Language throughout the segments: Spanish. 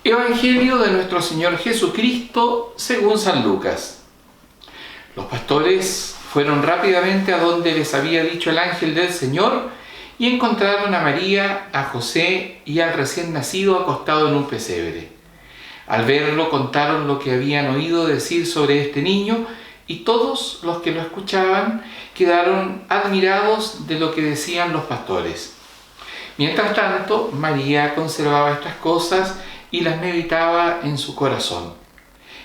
Evangelio de nuestro Señor Jesucristo según San Lucas. Los pastores fueron rápidamente a donde les había dicho el ángel del Señor y encontraron a María, a José y al recién nacido acostado en un pesebre. Al verlo contaron lo que habían oído decir sobre este niño y todos los que lo escuchaban quedaron admirados de lo que decían los pastores. Mientras tanto, María conservaba estas cosas y las meditaba en su corazón.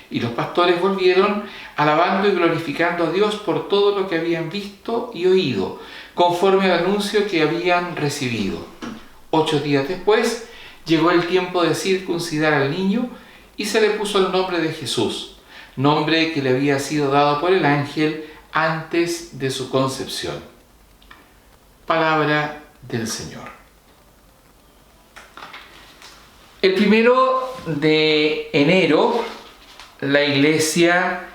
Y los pastores volvieron alabando y glorificando a Dios por todo lo que habían visto y oído, conforme al anuncio que habían recibido. 8 días después, llegó el tiempo de circuncidar al niño y se le puso el nombre de Jesús, nombre que le había sido dado por el ángel antes de su concepción. Palabra del Señor. El 1 de enero, la Iglesia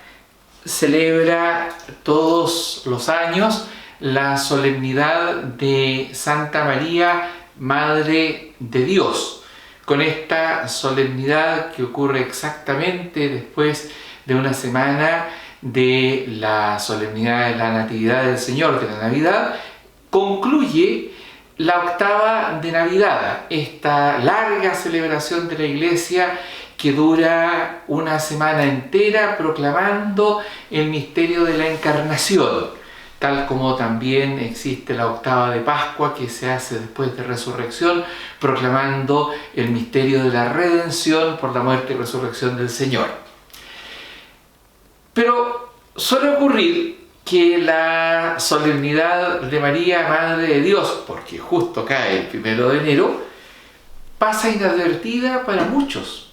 celebra todos los años la solemnidad de Santa María, Madre de Dios. Con esta solemnidad que ocurre exactamente después de una semana de la solemnidad de la Natividad del Señor, de la Navidad, concluye la octava de Navidad, esta larga celebración de la Iglesia que dura una semana entera proclamando el misterio de la Encarnación, tal como también existe la octava de Pascua que se hace después de Resurrección, proclamando el misterio de la redención por la muerte y resurrección del Señor. Pero suele ocurrir que la solemnidad de María, Madre de Dios, porque justo cae el 1 de enero, pasa inadvertida para muchos.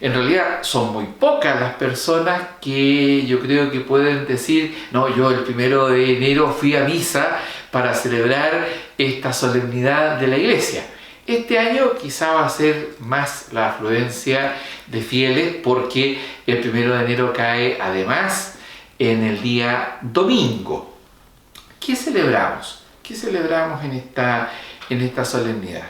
En realidad son muy pocas las personas que yo creo que pueden decir, no, yo el 1 de enero fui a misa para celebrar esta solemnidad de la Iglesia. Este año quizá va a ser más la afluencia de fieles porque el 1 de enero cae además en el día domingo. ¿Qué celebramos? ¿Qué celebramos en esta solemnidad?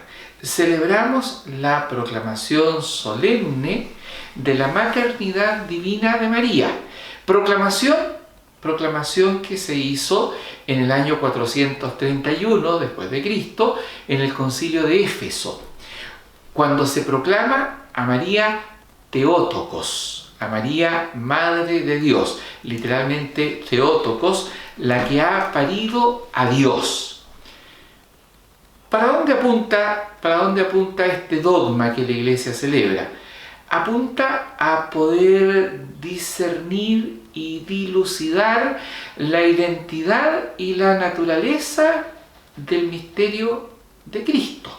Celebramos la proclamación solemne de la maternidad divina de María. Proclamación que se hizo en el año 431 después de Cristo en el Concilio de Éfeso, cuando se proclama a María Theotokos, a María, Madre de Dios, literalmente Theotokos, la que ha parido a Dios. ¿Para dónde apunta este dogma que la Iglesia celebra? Apunta a poder discernir y dilucidar la identidad y la naturaleza del misterio de Cristo.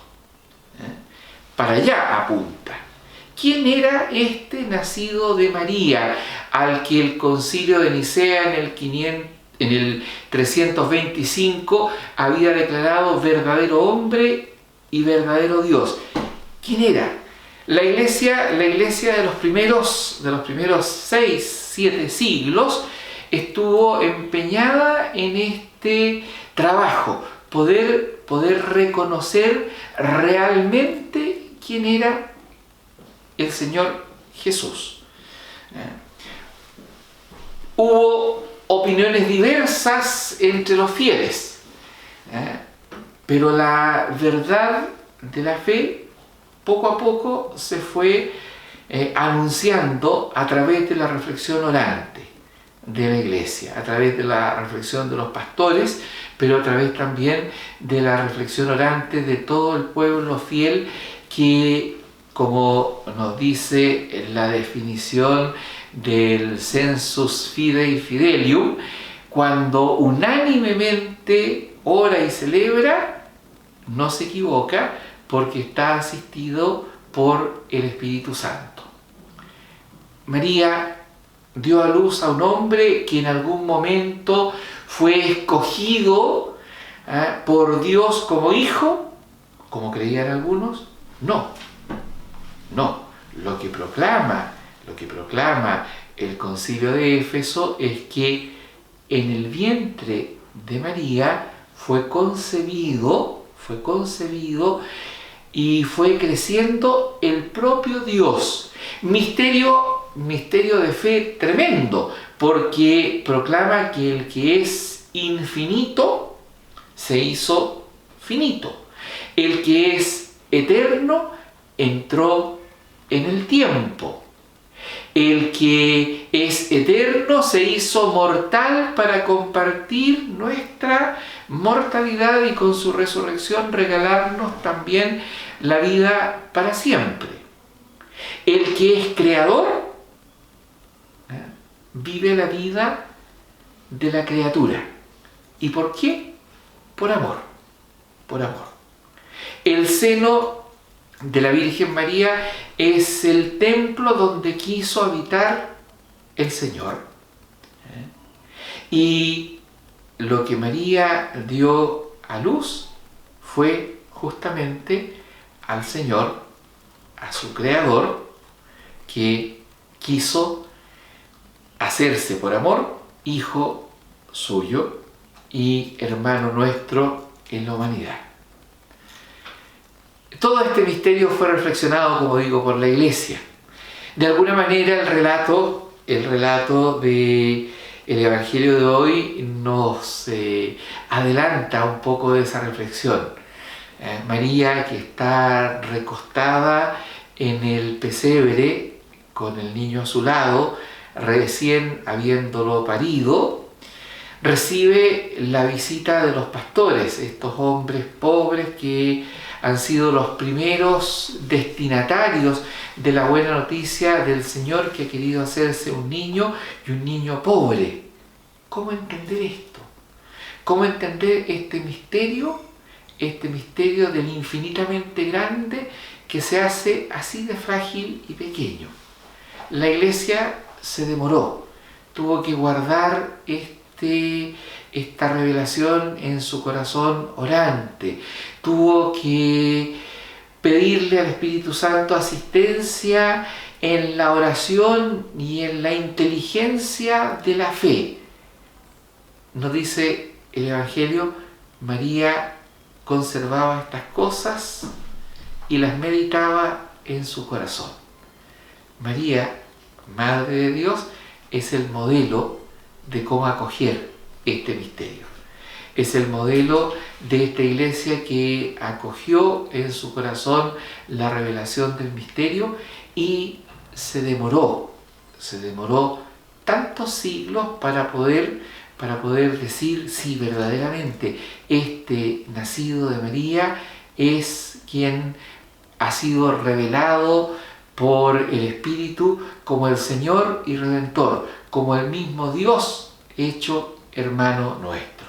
Para allá apunta. ¿Quién era este nacido de María al que el Concilio de Nicea en el 325 había declarado verdadero hombre y verdadero Dios? ¿Quién era? La iglesia de los primeros 6-7 siglos estuvo empeñada en este trabajo, poder reconocer realmente quién era el Señor Jesús. Hubo opiniones diversas entre los fieles, pero la verdad de la fe poco a poco se fue anunciando a través de la reflexión orante de la Iglesia, a través de la reflexión de los pastores, pero a través también de la reflexión orante de todo el pueblo fiel que, como nos dice la definición del Sensus Fidei Fidelium, cuando unánimemente ora y celebra, no se equivoca porque está asistido por el Espíritu Santo. María dio a luz a un hombre que en algún momento fue escogido por Dios como hijo, como creían algunos. No. Lo que proclama el Concilio de Éfeso es que en el vientre de María fue concebido y fue creciendo el propio Dios. Misterio de fe tremendo, porque proclama que el que es infinito se hizo finito. El que es eterno entró en el tiempo. El que es eterno se hizo mortal para compartir nuestra mortalidad y con su resurrección regalarnos también la vida para siempre. El que es creador vive la vida de la criatura. ¿Y por qué? Por amor. Por amor. El seno de la Virgen María es el templo donde quiso habitar el Señor. Y lo que María dio a luz fue justamente al Señor, a su Creador, que quiso hacerse por amor hijo suyo y hermano nuestro en la humanidad. Todo este misterio fue reflexionado, como digo, por la Iglesia. De alguna manera el relato del Evangelio de hoy nos adelanta un poco de esa reflexión. María, que está recostada en el pesebre con el niño a su lado, recién habiéndolo parido, recibe la visita de los pastores, estos hombres pobres que han sido los primeros destinatarios de la buena noticia del Señor, que ha querido hacerse un niño, y un niño pobre. ¿Cómo entender esto? ¿Cómo entender este misterio del infinitamente grande que se hace así de frágil y pequeño? La Iglesia se demoró, tuvo que guardar esta revelación en su corazón orante, tuvo que pedirle al Espíritu Santo asistencia en la oración y en la inteligencia de la fe. Nos dice el Evangelio, María conservaba estas cosas y las meditaba en su corazón. María, Madre de Dios, es el modelo de cómo acoger este misterio. Es el modelo de esta Iglesia que acogió en su corazón la revelación del misterio y se demoró tantos siglos para poder decir si verdaderamente este nacido de María es quien ha sido revelado por el Espíritu como el Señor y Redentor, como el mismo Dios hecho hermano nuestro.